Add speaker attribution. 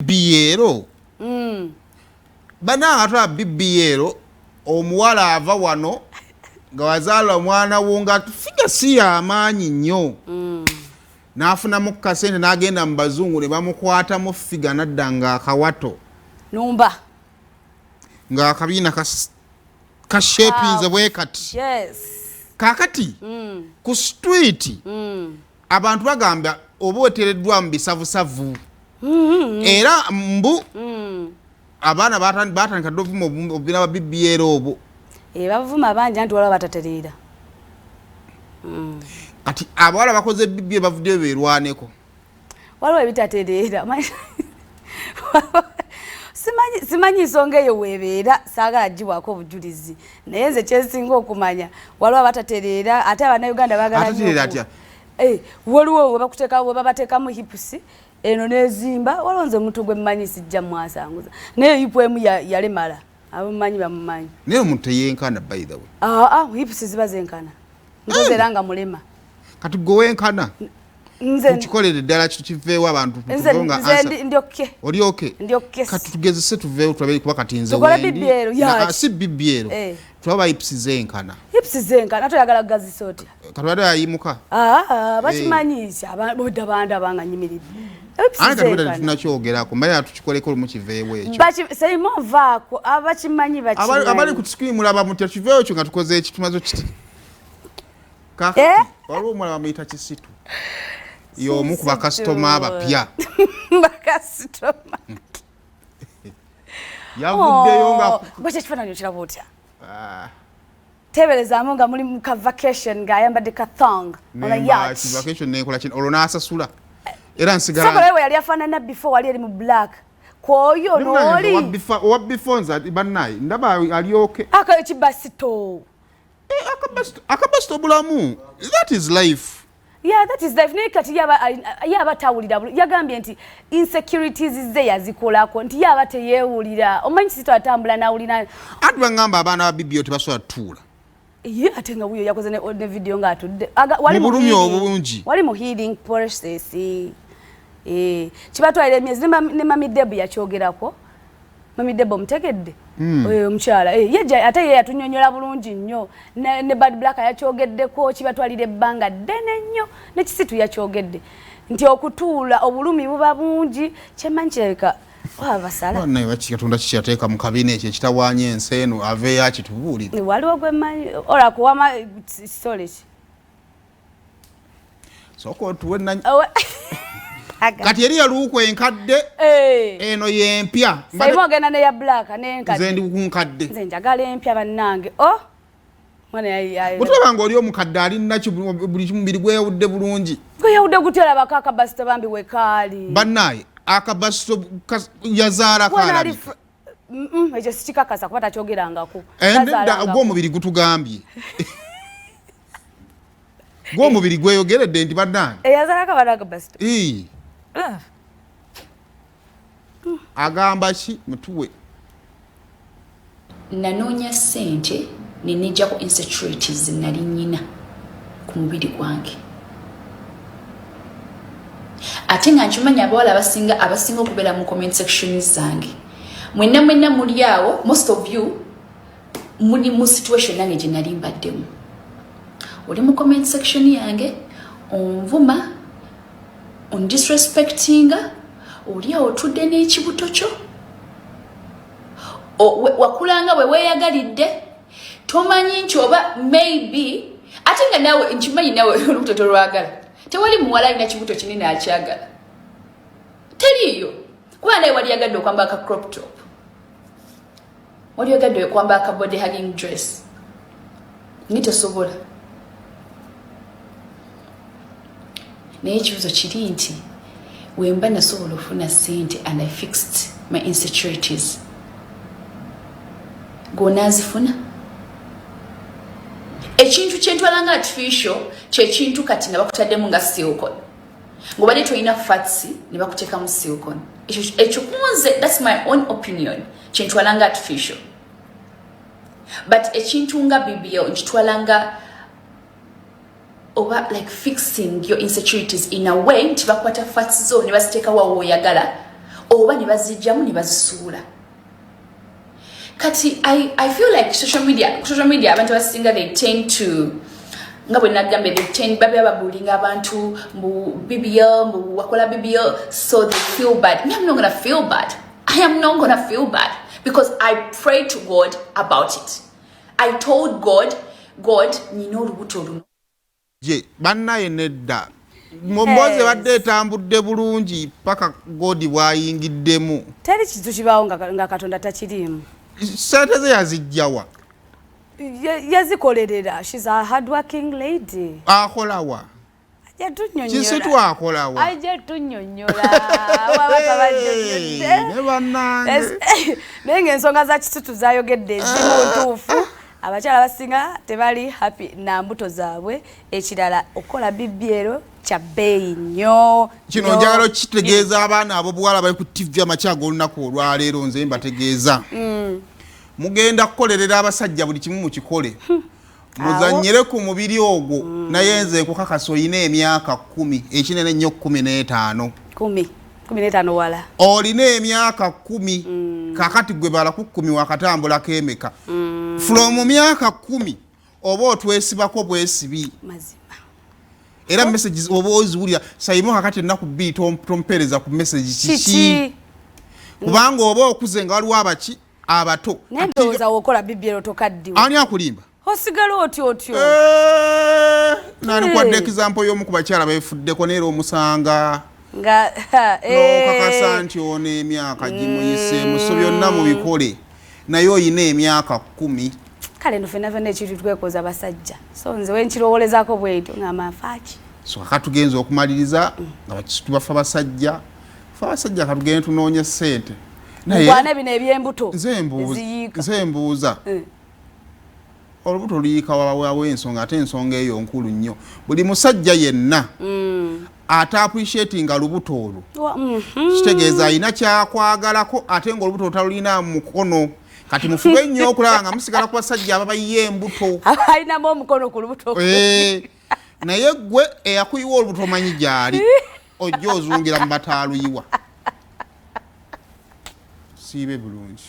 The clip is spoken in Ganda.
Speaker 1: BBL. Bana atwa BBL omuwala ava wano nga wazaala mwana wonga figa si amaanyi nnyo. Nafuna mu kasente n'agenda mu bazungu ne bamukwata mu figa nadda nga akawato.
Speaker 2: Numba.
Speaker 1: Nga akabiina ka shapinze bwe kati.
Speaker 2: Yes.
Speaker 1: Kakati ku street abantu bagamba oba oteereddwa mu bisavusavu. Era mbu abaana batandika dovuma obubina ba BBL obwo.
Speaker 2: Bavuma bangi anti waliwo batatereera.
Speaker 1: Kati abawala bakoze BBL bavuddeyo beerwaneko.
Speaker 2: Waliwo ebitatereera. Simanyi nsonga eyo weebeera saagala gibwako obujulizi. Naye nze kyensinga okumanya waliwo abatatereera ate Abannayuganda baagala nnyo.
Speaker 1: Atatereera atya?
Speaker 2: Waliwo we babateekamu hipusi eno n'ezimba waliwo nze omuntu gwe mmanyi sijja mwasanguza. Naye hipu emu yalemala. Abamumanyi bamumanyi.
Speaker 1: Naye omuntu teyenkana by the way.
Speaker 2: Hipusi ziba zenkana. Nkoze era nga mulema.
Speaker 1: Kati gwe wenkana.
Speaker 2: Nze
Speaker 1: tukikolere ddala kiveewo abantu
Speaker 2: tuveewo nga ansa. Ndi okay.
Speaker 1: Oli okay?
Speaker 2: Ndi okay.
Speaker 1: Kati tugezese tuveewo tulabe kuba kati nze
Speaker 2: wendi. Tukole BBL ya.
Speaker 1: Si BBL. Tulaba hipusi zenkana.
Speaker 2: Hipusi zenkana toyagala gazisa oti.
Speaker 1: Katwade ayimuka.
Speaker 2: Bakimanyisa abodda banda banga nyimiridde.
Speaker 1: Anga tubadde tunakyogerako mbaye tukikoleko mu kiveewo ekyo.
Speaker 2: Saymore vaako abakimanyi bakimanyi.
Speaker 1: Abali ku screen mulaba muti kiveewo ekyo nga tukoze ekitumazo kiti. Kaka. Waliwo omulala bamuyita Kisitu. Y'omu ku bakasitoma abapya.
Speaker 2: Bakasitoma.
Speaker 1: Yavuddeyo nga
Speaker 2: bwekyo ekifaananyi okiraba otya? Teeberezaamu nga muli mu ka vacation ng'ayambadde ka thong on a yacht.
Speaker 1: Vacation nekola kino olwo n'asasula. Era nsigala.
Speaker 2: Sakola we yali afaanana before wali eri mu black. Kwoyo n'oli.
Speaker 1: Owa before nza bannaye ndaba ali okay.
Speaker 2: Ekibasito.
Speaker 1: Akabasito bulamu. That is life.
Speaker 2: Yeah, that is life. Naye kati yaba tawulira yagambye nti insecurities ze yazikolako nti yaba teyeewulira. Omanyi Kisitu atambula n'awulira.
Speaker 1: Ati bangamba abaana ba BBL tebasobola tuula.
Speaker 2: Ate nga buyo yakoze ne video ng'atudde. Wali mu healing process. Kibatwalira emyezi ne Mami Deb yakyogerako. Mami Deb omutegedde? Omukyala. Ate ye yatunyonyola bulungi nnyo. Ne Bad Black yakyogeddeko kibatwalira ebbanga ddene nnyo. Ne Kisitu yakyogedde. Nti okutuula obulumi buba bungi kyemanyi kirabika wabasala.
Speaker 1: Naye Katonda kikyateeka mu kabina ekyo ekitawaanya ensi eno aveeyo akitubuulire.
Speaker 2: Waliwo gwe mmanyi ola kuwama story ki?
Speaker 1: Sooka otuwe kati eri yaluuku enkadde eno y'empya.
Speaker 2: Saymore ogenda neya black n'enkadde.
Speaker 1: Nze ndi ku nkadde.
Speaker 2: Nze njagala empya bannange.
Speaker 1: Bwetulaba ng'oli omukadde alina buli mubiri gweyawudde bulungi.
Speaker 2: Gweyawudde gutya olabako akabasito bambi we kaali.
Speaker 1: Bannaaye akabasito yazaala kaalabika.
Speaker 2: Ekyo sikikakasa kuba takyogerangako.
Speaker 1: Gw'omubiri gutugambye. Gw'omubiri gweyogeredde nti bannange.
Speaker 2: Yazaalako abaana akabasito.
Speaker 1: Agamba ki mutuwe?
Speaker 3: Nanoonya ssente ne nejjako insecurities nali nnyina ku mubiri gwange. Ate nga nkimanya abawala abasinga okubeera mu comment section zange. Mwenna muli awo, most of you muli mu situation nange gye nali mbaddemu. Oli mu comment section yange onvuma disrespectinga oli awo tudde n'ekibuto kyo wakulanga we weeyagalidde tomanyi nti oba maybe ate nga nawe nkimanyi nawe olubuto tolwagala tewali muwala alina kibuto kinene akyagala teriiyo kuba naye wali yagadde okwambala ka crop top wali yagadde okwambala ka body hugging dress ni tosobola naye ekibuzo kiri nti wemba nasobola ofuna ssente and I fixed my insecurities gonazifuna ekintu kyentwalanga artificial kyekintu kati nga bakutaddemu nga silicone ngobadde tolina fats ne bakuteekamu silicone ekyo kunze that's my own opinion kyentwalanga artificial but ekintu nga BBL nkitwalanga oba like fixing your insecurities in a way nti bakwata fats zo ne baziteeka wa woyagala oba ne bazijjamu ne bazisuula. Kati I feel like social media abantu abasinga they tend to nga bwe nagambe they tend babe ababulinga abantu mu BBL mu wakola BBL so they feel bad. Me, I'm not gonna feel bad. I am not gonna feel bad because I prayed to God about it. I told God nina olubuto luno.
Speaker 1: Je bannaye nedda Momboze badde etambudde bulungi paka God bwayingiddemu.
Speaker 2: Teri kitu kibaawo nga Katonda takirimu.
Speaker 1: Sente ze yazijjawa.
Speaker 2: Yazikolerera. She's a hardworking lady.
Speaker 1: Akolawa.
Speaker 2: Ajja tunnyonnyola.
Speaker 1: Kisitu akolawa.
Speaker 2: Ajja tunnyonnyola. Wabaka bajjodde.
Speaker 1: Ne bannange.
Speaker 2: Naye ng'ensonga za Kisitu zaayogedde ezimu ntuufu. Abakyala basinga tebali happy na mbuto zaabwe. Ekirala okukola BBL kya bbeeyi nnyo.
Speaker 1: Kino njagala kitegeeza abaana abo bwala bali ku TV amakyago olunaku olwaleero nze mbategeeza. Mugenda kukolerera abasajja buli kimu mu kikole. Muzannyire ku mubiri ogwo naye nze nkukakasa oyina emyaka 10 ekinene nnyo 15.
Speaker 2: 15 wala.
Speaker 1: Olina emyaka 10 kakati gwe bala ku 10 wakatambula kemeka. From myaka 10 oba otwesibako bwesibi.
Speaker 2: Mazima.
Speaker 1: Era messages oba oziwulira Saymore kakati ennaku 2 tompereza ku message kiki. Kubanga oba okuze nga waliwo abaki abato.
Speaker 2: Nendoza wokola BBL tokaddiwa.
Speaker 1: Ani akulimba?
Speaker 2: Osigala otyo.
Speaker 1: Nani kwadde example y'omu ku bakyala beefuddeko neera omusanga.
Speaker 2: Nga
Speaker 1: kakasa nti ono emyaka gimuyise muso byonna mu bikole naye oyina emyaka 10.
Speaker 2: Kale no fena ekintu twekoza basajja so nze wenkirowolezaako bwetyo ng'amafaaki
Speaker 1: so akatugenza okumaliriza nga Bakisitu bafa basajja katugende tunoonye ssente
Speaker 2: mukwane bino ebyembuto
Speaker 1: nze mbuuza olubuto luyiika wawawo ensonga ate ensonga eyo nkulu nnyo buli musajja yenna ate appreciatinga lubuto olwo kitegeeza alina kyakwagalako ate ng'olubuto otalulina mu mukono kati mufube nnyo okulaba nga musigala ku basajja ababayiye embuto
Speaker 2: alinamu omukono ku lubuto
Speaker 1: naye gwe eyakuyiwa olubuto omanyi gyali ojja ozungira mu bataaluyiwa siibe bulungi